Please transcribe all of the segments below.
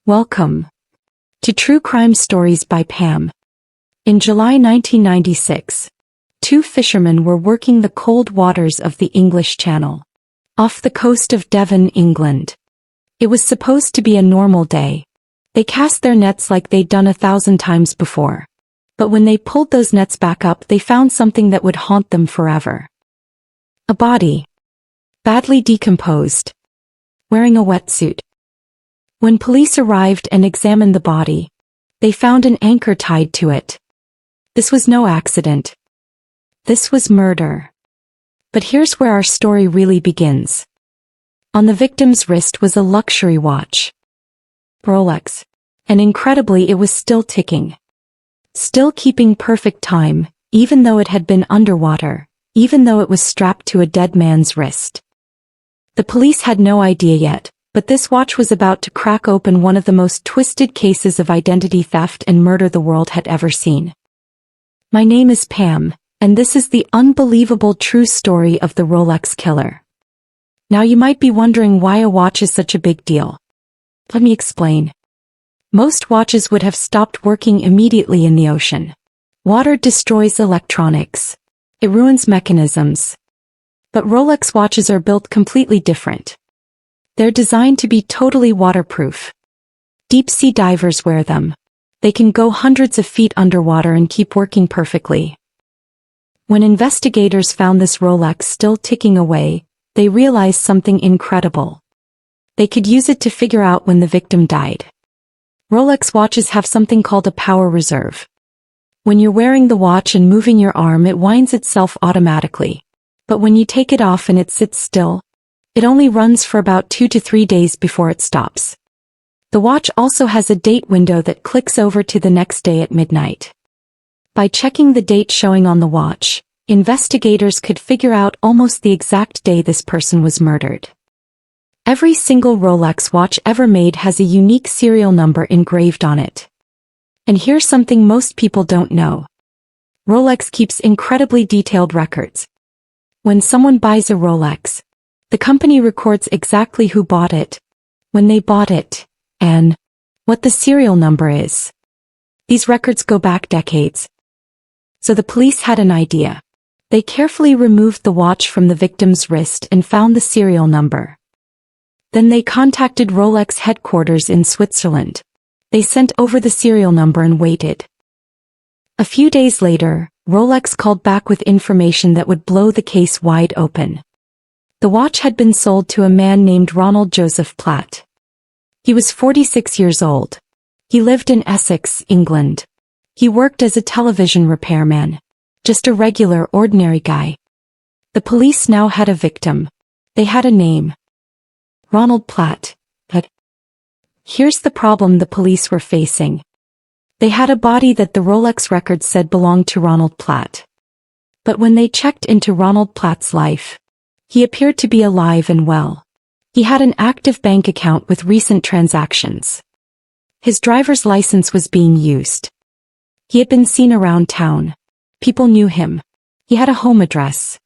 Welcome to True Crime Stories by Pam. In July 1996, two fishermen were working the cold waters of the English Channel, off the coast of Devon, England. It was supposed to be a normal day. They cast their nets like they'd done 1,000 times before. But when they pulled those nets back up, they found something that would haunt them forever. A body, badly decomposed, wearing a wetsuit. When police arrived and examined the body, they found an anchor tied to it. This was no accident. This was murder. But here's where our story really begins. On the victim's wrist was a luxury watch. Rolex. And incredibly, it was still ticking. Still keeping perfect time, even though it had been underwater, even though it was strapped to a dead man's wrist. The police had no idea yet, but this watch was about to crack open one of the most twisted cases of identity theft and murder the world had ever seen. My name is Pam, and this is the unbelievable true story of the Rolex killer. Now you might be wondering why a watch is such a big deal. Let me explain. Most watches would have stopped working immediately in the ocean. Water destroys electronics. It ruins mechanisms. But Rolex watches are built completely different. They're designed to be totally waterproof. Deep-sea divers wear them. They can go hundreds of feet underwater and keep working perfectly. When investigators found this Rolex still ticking away, they realized something incredible. They could use it to figure out when the victim died. Rolex watches have something called a power reserve. When you're wearing the watch and moving your arm, it winds itself automatically. But when you take it off and it sits still, it only runs for about 2 to 3 days before it stops. The watch also has a date window that clicks over to the next day at midnight. By checking the date showing on the watch, investigators could figure out almost the exact day this person was murdered. Every single Rolex watch ever made has a unique serial number engraved on it. And here's something most people don't know. Rolex keeps incredibly detailed records. When someone buys a Rolex, the company records exactly who bought it, when they bought it, and what the serial number is. These records go back decades. So the police had an idea. They carefully removed the watch from the victim's wrist and found the serial number. Then they contacted Rolex headquarters in Switzerland. They sent over the serial number and waited. A few days later, Rolex called back with information that would blow the case wide open. The watch had been sold to a man named Ronald Joseph Platt. He was 46 years old. He lived in Essex, England. He worked as a television repairman. Just a regular, ordinary guy. The police now had a victim. They had a name. Ronald Platt. But here's the problem the police were facing. They had a body that the Rolex records said belonged to Ronald Platt. But when they checked into Ronald Platt's life, he appeared to be alive and well. He had an active bank account with recent transactions. His driver's license was being used. He had been seen around town. People knew him. He had a home address.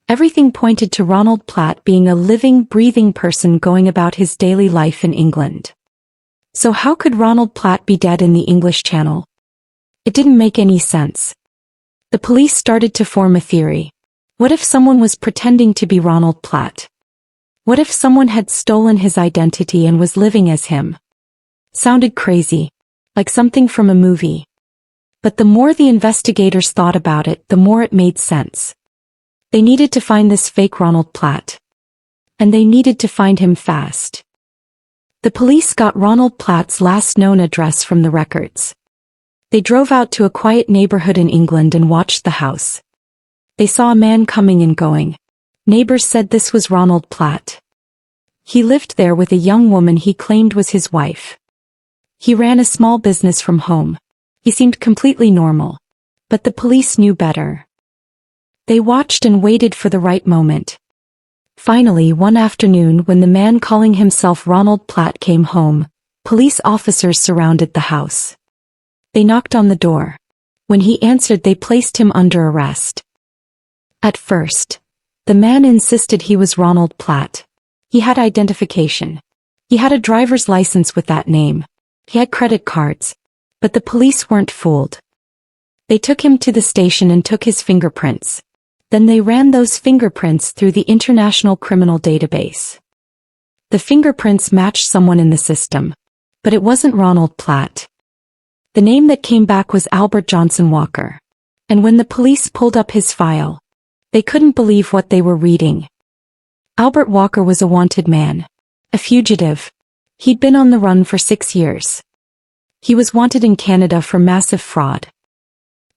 Everything pointed to Ronald Platt being a living, breathing person going about his daily life in England. So how could Ronald Platt be dead in the English Channel? It didn't make any sense. The police started to form a theory. What if someone was pretending to be Ronald Platt? What if someone had stolen his identity and was living as him? Sounded crazy. Like something from a movie. But the more the investigators thought about it, the more it made sense. They needed to find this fake Ronald Platt. And they needed to find him fast. The police got Ronald Platt's last known address from the records. They drove out to a quiet neighborhood in England and watched the house. They saw a man coming and going. Neighbors said this was Ronald Platt. He lived there with a young woman he claimed was his wife. He ran a small business from home. He seemed completely normal. But the police knew better. They watched and waited for the right moment. Finally, one afternoon when the man calling himself Ronald Platt came home, police officers surrounded the house. They knocked on the door. When he answered, they placed him under arrest. At first, the man insisted he was Ronald Platt. He had identification. He had a driver's license with that name. He had credit cards. But the police weren't fooled. They took him to the station and took his fingerprints. Then they ran those fingerprints through the International Criminal Database. The fingerprints matched someone in the system. But it wasn't Ronald Platt. The name that came back was Albert Johnson Walker. And when the police pulled up his file, they couldn't believe what they were reading. Albert Walker was a wanted man. A fugitive. He'd been on the run for 6 years. He was wanted in Canada for massive fraud.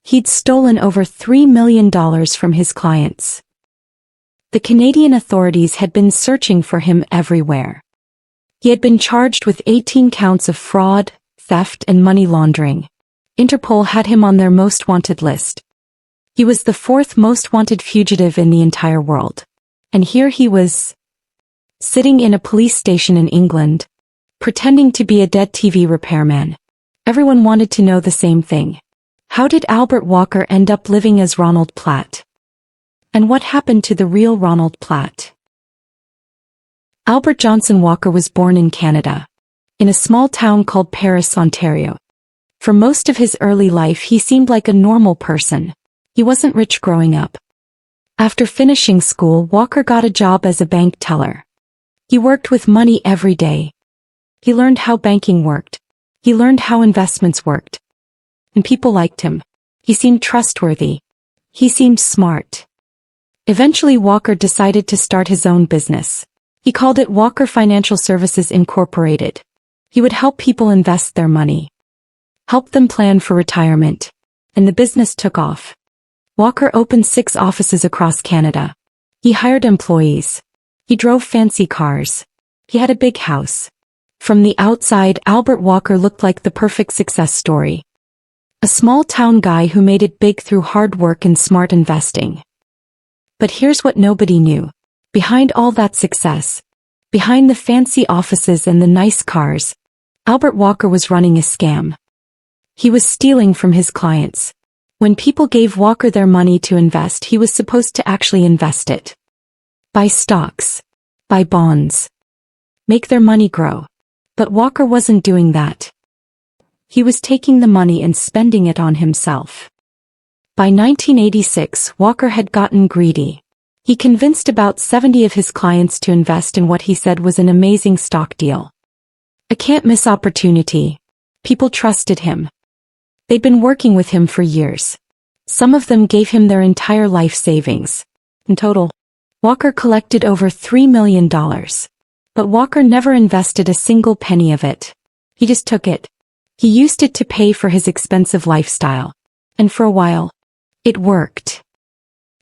He'd stolen over $3 million from his clients. The Canadian authorities had been searching for him everywhere. He had been charged with 18 counts of fraud, theft, and money laundering. Interpol had him on their most wanted list. He was the 4th most wanted fugitive in the entire world. And here he was, sitting in a police station in England, pretending to be a dead TV repairman. Everyone wanted to know the same thing. How did Albert Walker end up living as Ronald Platt? And what happened to the real Ronald Platt? Albert Johnson Walker was born in Canada, in a small town called Paris, Ontario. For most of his early life he seemed like a normal person. He wasn't rich growing up. After finishing school, Walker got a job as a bank teller. He worked with money every day. He learned how banking worked. He learned how investments worked. And people liked him. He seemed trustworthy. He seemed smart. Eventually Walker decided to start his own business. He called it Walker Financial Services Incorporated. He would help people invest their money, help them plan for retirement. And the business took off. Walker opened 6 offices across Canada. He hired employees. He drove fancy cars. He had a big house. From the outside, Albert Walker looked like the perfect success story. A small-town guy who made it big through hard work and smart investing. But here's what nobody knew. Behind all that success, behind the fancy offices and the nice cars, Albert Walker was running a scam. He was stealing from his clients. When people gave Walker their money to invest, he was supposed to actually invest it. Buy stocks. Buy bonds. Make their money grow. But Walker wasn't doing that. He was taking the money and spending it on himself. By 1986, Walker had gotten greedy. He convinced about 70 of his clients to invest in what he said was an amazing stock deal. A can't-miss opportunity. People trusted him. They'd been working with him for years. Some of them gave him their entire life savings. In total, Walker collected over $3 million. But Walker never invested a single penny of it. He just took it. He used it to pay for his expensive lifestyle. And for a while, it worked.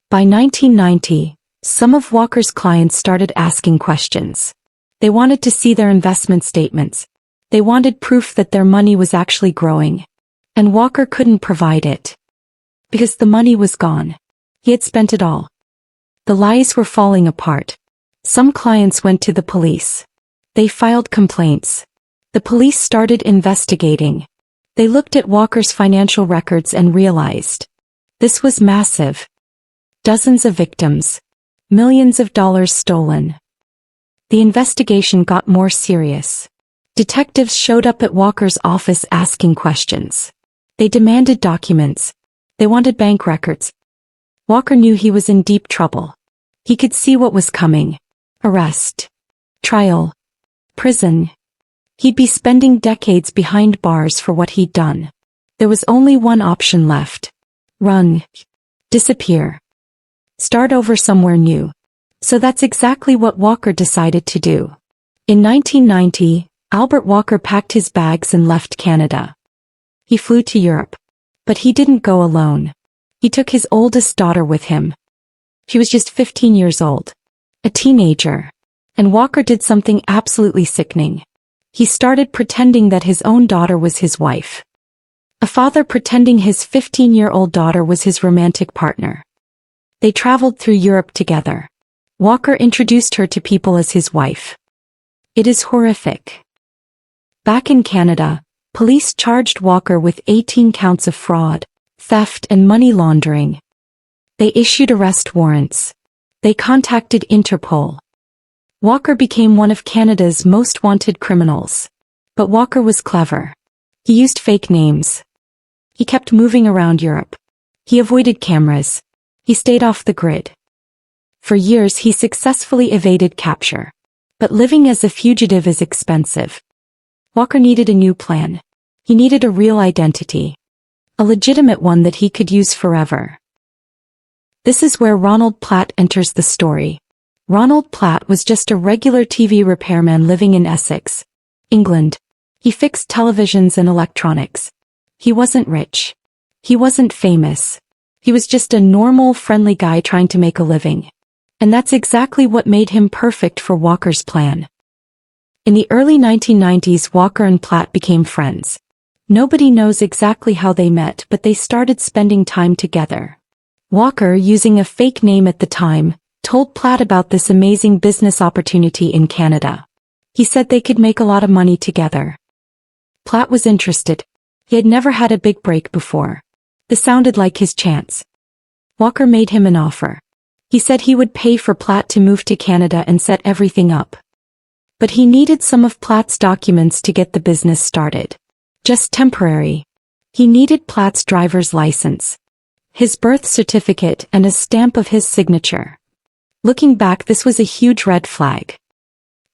By 1990, some of Walker's clients started asking questions. They wanted to see their investment statements. They wanted proof that their money was actually growing. And Walker couldn't provide it. Because the money was gone. He had spent it all. The lies were falling apart. Some clients went to the police. They filed complaints. The police started investigating. They looked at Walker's financial records and realized this was massive. Dozens of victims. Millions of dollars stolen. The investigation got more serious. Detectives showed up at Walker's office asking questions. They demanded documents. They wanted bank records. Walker knew he was in deep trouble. He could see what was coming. Arrest. Trial. Prison. He'd be spending decades behind bars for what he'd done. There was only one option left. Run. Disappear. Start over somewhere new. So that's exactly what Walker decided to do. In 1990, Albert Walker packed his bags and left Canada. He flew to Europe. But he didn't go alone. He took his oldest daughter with him. She was just 15 years old. A teenager. And Walker did something absolutely sickening. He started pretending that his own daughter was his wife. A father pretending his 15-year-old daughter was his romantic partner. They traveled through Europe together. Walker introduced her to people as his wife. It is horrific. Back in Canada, police charged Walker with 18 counts of fraud, theft, and money laundering. They issued arrest warrants. They contacted Interpol. Walker became one of Canada's most wanted criminals. But Walker was clever. He used fake names. He kept moving around Europe. He avoided cameras. He stayed off the grid. For years he successfully evaded capture. But living as a fugitive is expensive. Walker needed a new plan. He needed a real identity. A legitimate one that he could use forever. This is where Ronald Platt enters the story. Ronald Platt was just a regular TV repairman living in Essex, England. He fixed televisions and electronics. He wasn't rich. He wasn't famous. He was just a normal, friendly guy trying to make a living. And that's exactly what made him perfect for Walker's plan. In the early 1990s, Walker and Platt became friends. Nobody knows exactly how they met, but they started spending time together. Walker, using a fake name at the time, told Platt about this amazing business opportunity in Canada. He said they could make a lot of money together. Platt was interested. He had never had a big break before. This sounded like his chance. Walker made him an offer. He said he would pay for Platt to move to Canada and set everything up. But he needed some of Platt's documents to get the business started. Just temporary. He needed Platt's driver's license, his birth certificate, and a stamp of his signature. Looking back, this was a huge red flag.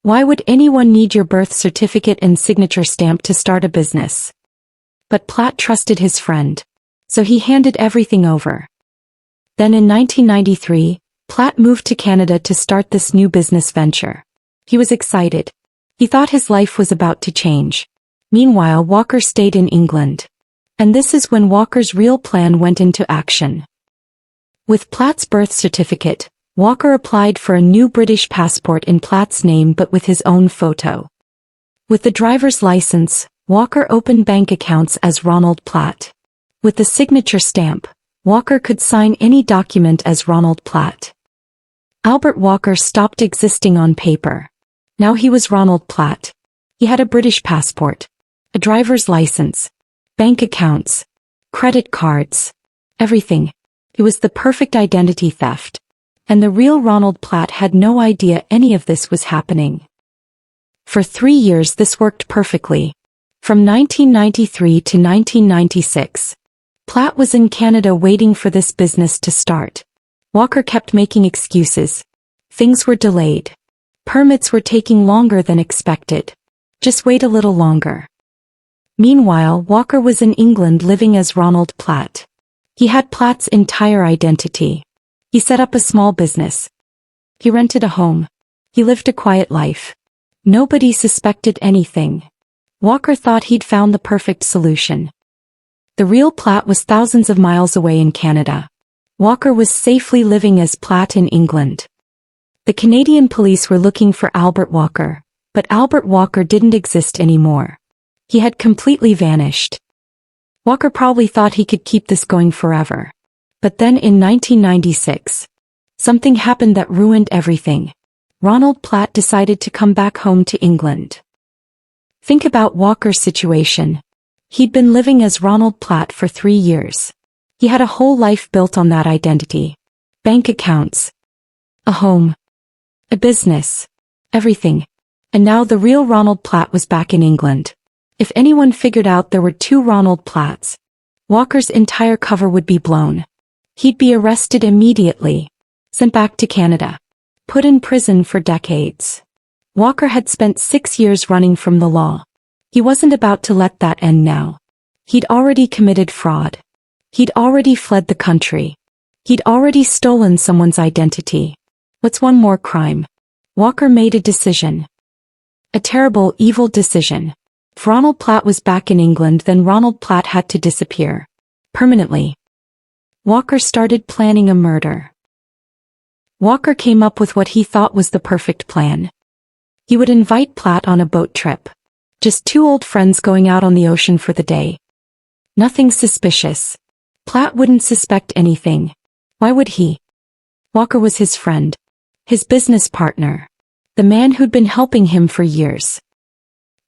Why would anyone need your birth certificate and signature stamp to start a business? But Platt trusted his friend. So he handed everything over. Then in 1993, Platt moved to Canada to start this new business venture. He was excited. He thought his life was about to change. Meanwhile, Walker stayed in England. And this is when Walker's real plan went into action. With Platt's birth certificate, Walker applied for a new British passport in Platt's name but with his own photo. With the driver's license, Walker opened bank accounts as Ronald Platt. With the signature stamp, Walker could sign any document as Ronald Platt. Albert Walker stopped existing on paper. Now he was Ronald Platt. He had a British passport, a driver's license, bank accounts, credit cards, everything. It was the perfect identity theft. And the real Ronald Platt had no idea any of this was happening. For 3 years this worked perfectly. From 1993 to 1996. Platt was in Canada waiting for this business to start. Walker kept making excuses. Things were delayed. Permits were taking longer than expected. Just wait a little longer. Meanwhile, Walker was in England living as Ronald Platt. He had Platt's entire identity. He set up a small business. He rented a home. He lived a quiet life. Nobody suspected anything. Walker thought he'd found the perfect solution. The real Platt was thousands of miles away in Canada. Walker was safely living as Platt in England. The Canadian police were looking for Albert Walker, but Albert Walker didn't exist anymore. He had completely vanished. Walker probably thought he could keep this going forever. But then in 1996, something happened that ruined everything. Ronald Platt decided to come back home to England. Think about Walker's situation. He'd been living as Ronald Platt for 3 years. He had a whole life built on that identity. Bank accounts. A home. A business. Everything. And now the real Ronald Platt was back in England. If anyone figured out there were 2 Ronald Platts, Walker's entire cover would be blown. He'd be arrested immediately. Sent back to Canada. Put in prison for decades. Walker had spent 6 years running from the law. He wasn't about to let that end now. He'd already committed fraud. He'd already fled the country. He'd already stolen someone's identity. What's one more crime? Walker made a decision. A terrible, evil decision. If Ronald Platt was back in England, then Ronald Platt had to disappear. Permanently. Walker started planning a murder. Walker came up with what he thought was the perfect plan. He would invite Platt on a boat trip. Just 2 old friends going out on the ocean for the day. Nothing suspicious. Platt wouldn't suspect anything. Why would he? Walker was his friend. His business partner. The man who'd been helping him for years.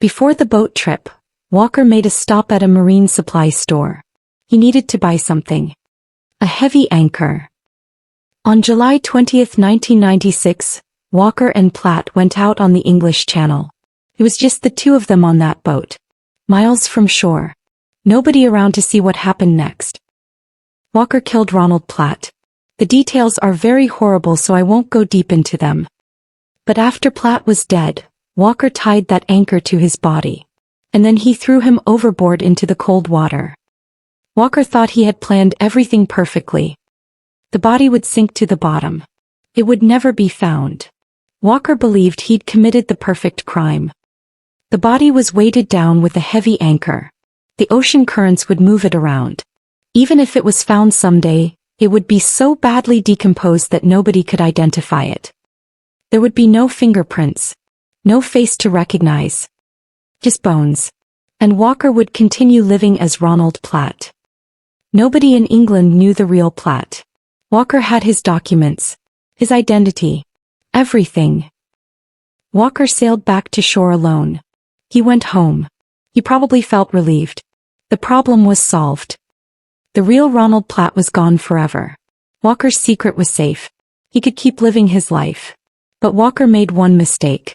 Before the boat trip, Walker made a stop at a marine supply store. He needed to buy something. A heavy anchor. On July 20, 1996, Walker and Platt went out on the English Channel. It was just the two of them on that boat. Miles from shore. Nobody around to see what happened next. Walker killed Ronald Platt. The details are very horrible, so I won't go deep into them. But after Platt was dead, Walker tied that anchor to his body. And then he threw him overboard into the cold water. Walker thought he had planned everything perfectly. The body would sink to the bottom. It would never be found. Walker believed he'd committed the perfect crime. The body was weighted down with a heavy anchor. The ocean currents would move it around. Even if it was found someday, it would be so badly decomposed that nobody could identify it. There would be no fingerprints, no face to recognize. Just bones. And Walker would continue living as Ronald Platt. Nobody in England knew the real Platt. Walker had his documents, his identity, everything. Walker sailed back to shore alone. He went home. He probably felt relieved. The problem was solved. The real Ronald Platt was gone forever. Walker's secret was safe. He could keep living his life. But Walker made one mistake.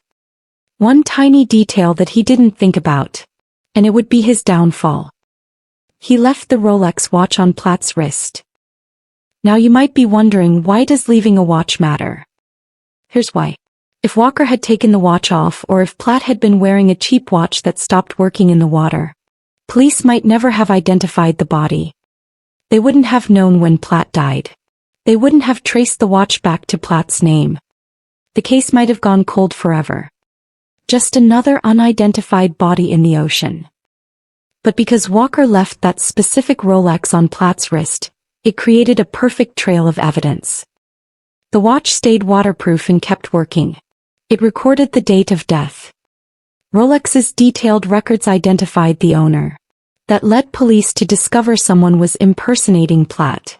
One tiny detail that he didn't think about. And it would be his downfall. He left the Rolex watch on Platt's wrist. Now you might be wondering, why does leaving a watch matter? Here's why. If Walker had taken the watch off, or if Platt had been wearing a cheap watch that stopped working in the water, police might never have identified the body. They wouldn't have known when Platt died. They wouldn't have traced the watch back to Platt's name. The case might have gone cold forever. Just another unidentified body in the ocean. But because Walker left that specific Rolex on Platt's wrist, it created a perfect trail of evidence. The watch stayed waterproof and kept working. It recorded the date of death. Rolex's detailed records identified the owner. That led police to discover someone was impersonating Platt.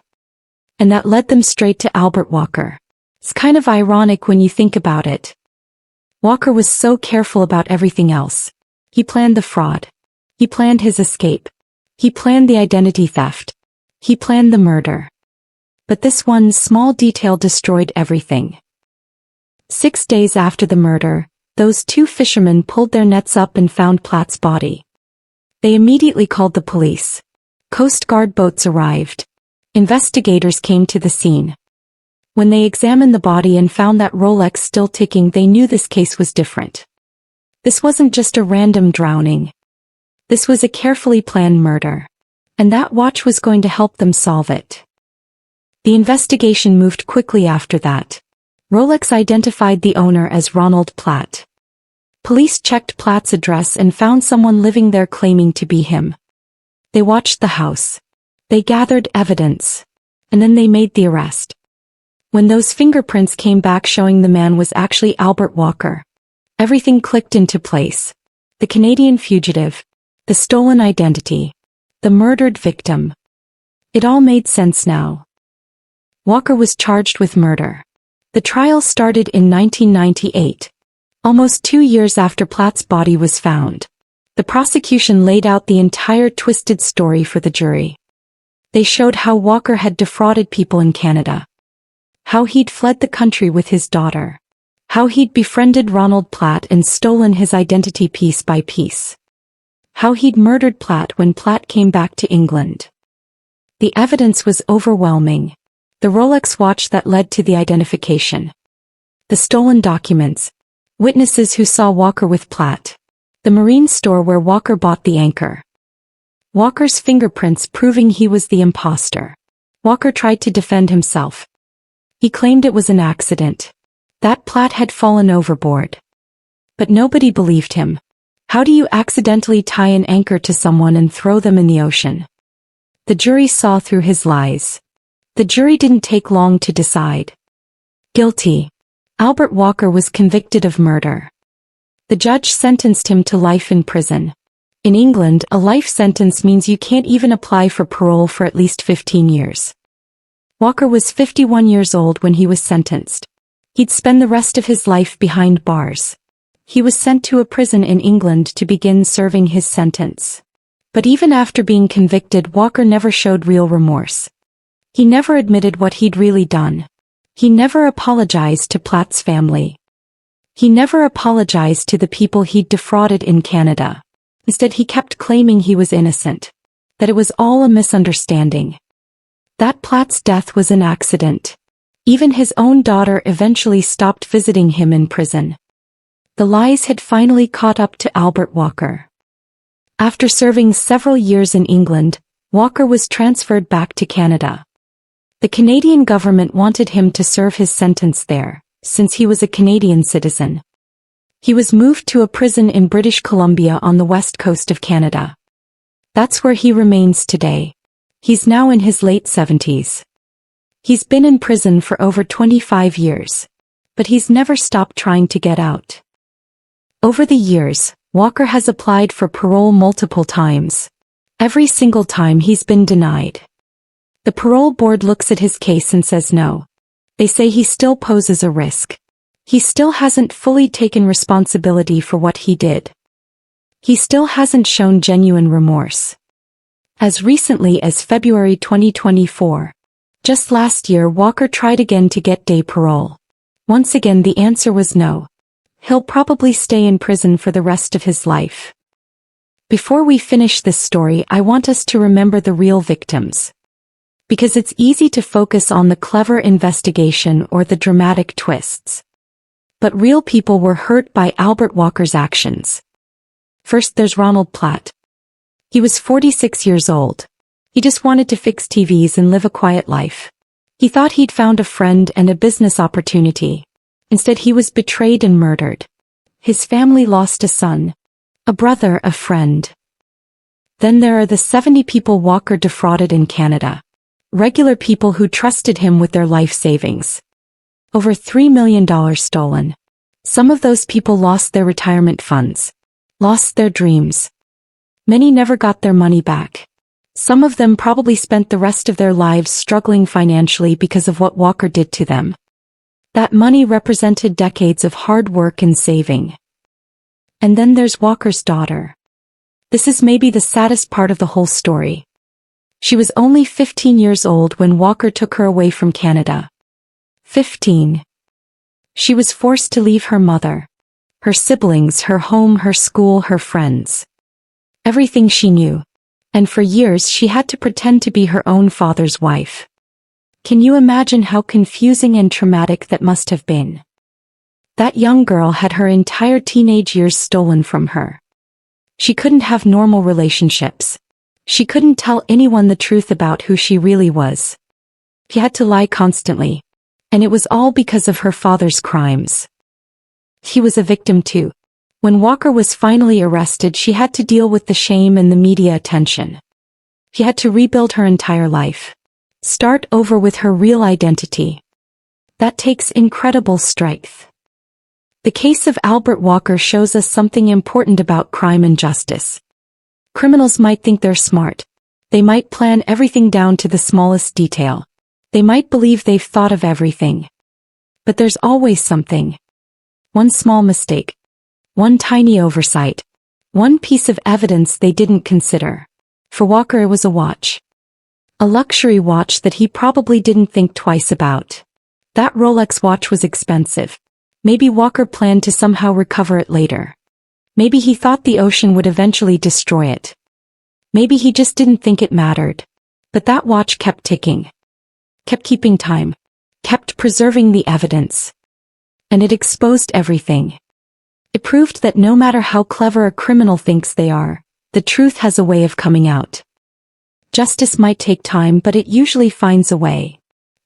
And that led them straight to Albert Walker. It's kind of ironic when you think about it. Walker was so careful about everything else. He planned the fraud. He planned his escape. He planned the identity theft. He planned the murder. But this one small detail destroyed everything. 6 days after the murder, those two fishermen pulled their nets up and found Platt's body. They immediately called the police. Coast Guard boats arrived. Investigators came to the scene. When they examined the body and found that Rolex still ticking, they knew this case was different. This wasn't just a random drowning. This was a carefully planned murder. And that watch was going to help them solve it. The investigation moved quickly after that. Rolex identified the owner as Ronald Platt. Police checked Platt's address and found someone living there claiming to be him. They watched the house. They gathered evidence. And then they made the arrest. When those fingerprints came back showing the man was actually Albert Walker, everything clicked into place. The Canadian fugitive, the stolen identity, the murdered victim. It all made sense now. Walker was charged with murder. The trial started in 1998. Almost 2 years after Platt's body was found. The prosecution laid out the entire twisted story for the jury. They showed how Walker had defrauded people in Canada. How he'd fled the country with his daughter. How he'd befriended Ronald Platt and stolen his identity piece by piece. How he'd murdered Platt when Platt came back to England. The evidence was overwhelming. The Rolex watch that led to the identification. The stolen documents. Witnesses who saw Walker with Platt. The marine store where Walker bought the anchor. Walker's fingerprints proving he was the imposter. Walker tried to defend himself. He claimed it was an accident. That Platt had fallen overboard. But nobody believed him. How do you accidentally tie an anchor to someone and throw them in the ocean? The jury saw through his lies. The jury didn't take long to decide. Guilty. Albert Walker was convicted of murder. The judge sentenced him to life in prison. In England, a life sentence means you can't even apply for parole for at least 15 years. Walker was 51 years old when he was sentenced. He'd spend the rest of his life behind bars. He was sent to a prison in England to begin serving his sentence. But even after being convicted, Walker never showed real remorse. He never admitted what he'd really done. He never apologized to Platt's family. He never apologized to the people he'd defrauded in Canada. Instead, he kept claiming he was innocent, that it was all a misunderstanding, that Platt's death was an accident. Even his own daughter eventually stopped visiting him in prison. The lies had finally caught up to Albert Walker. After serving several years in England, Walker was transferred back to Canada. The Canadian government wanted him to serve his sentence there, since he was a Canadian citizen. He was moved to a prison in British Columbia on the west coast of Canada. That's where he remains today. He's now in his late 70s. He's been in prison for over 25 years, but he's never stopped trying to get out. Over the years, Walker has applied for parole multiple times. Every single time he's been denied. The parole board looks at his case and says no. They say he still poses a risk. He still hasn't fully taken responsibility for what he did. He still hasn't shown genuine remorse. As recently as February 2024, just last year, Walker tried again to get day parole. Once again, the answer was no. He'll probably stay in prison for the rest of his life. Before we finish this story, I want us to remember the real victims. Because it's easy to focus on the clever investigation or the dramatic twists. But real people were hurt by Albert Walker's actions. First, there's Ronald Platt. He was 46 years old. He just wanted to fix TVs and live a quiet life. He thought he'd found a friend and a business opportunity. Instead, he was betrayed and murdered. His family lost a son, a brother, a friend. Then there are the 70 people Walker defrauded in Canada. Regular people who trusted him with their life savings. Over $3 million stolen. Some of those people lost their retirement funds. Lost their dreams. Many never got their money back. Some of them probably spent the rest of their lives struggling financially because of what Walker did to them. That money represented decades of hard work and saving. And then there's Walker's daughter. This is maybe the saddest part of the whole story. She was only 15 years old when Walker took her away from Canada. 15. She was forced to leave her mother, her siblings, her home, her school, her friends. Everything she knew. And for years she had to pretend to be her own father's wife. Can you imagine how confusing and traumatic that must have been? That young girl had her entire teenage years stolen from her. She couldn't have normal relationships. She couldn't tell anyone the truth about who she really was. She had to lie constantly. And it was all because of her father's crimes. He was a victim too. When Walker was finally arrested, she had to deal with the shame and the media attention. She had to rebuild her entire life. Start over with her real identity. That takes incredible strength. The case of Albert Walker shows us something important about crime and justice. Criminals might think they're smart. They might plan everything down to the smallest detail. They might believe they've thought of everything. But there's always something. One small mistake. One tiny oversight. One piece of evidence they didn't consider. For Walker, it was a watch. A luxury watch that he probably didn't think twice about. That Rolex watch was expensive. Maybe Walker planned to somehow recover it later. Maybe he thought the ocean would eventually destroy it. Maybe he just didn't think it mattered. But that watch kept ticking. Kept keeping time. Kept preserving the evidence. And it exposed everything. It proved that no matter how clever a criminal thinks they are, the truth has a way of coming out. Justice might take time, but it usually finds a way.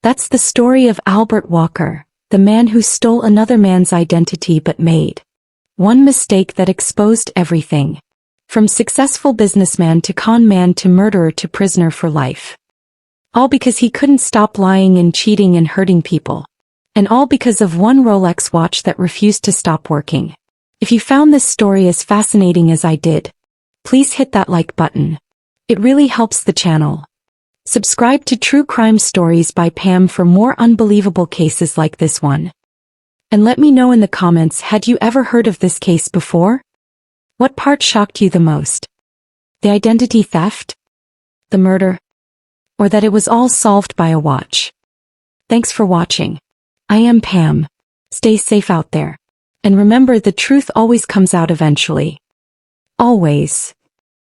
That's the story of Albert Walker, the man who stole another man's identity but made one mistake that exposed everything. From successful businessman to con man to murderer to prisoner for life. All because he couldn't stop lying and cheating and hurting people. And all because of one Rolex watch that refused to stop working. If you found this story as fascinating as I did, please hit that like button. It really helps the channel. Subscribe to True Crime Stories by Pam for more unbelievable cases like this one. And let me know in the comments, had you ever heard of this case before? What part shocked you the most? The identity theft? The murder? Or that it was all solved by a watch? Thanks for watching. I am Pam. Stay safe out there. And remember, the truth always comes out eventually. Always.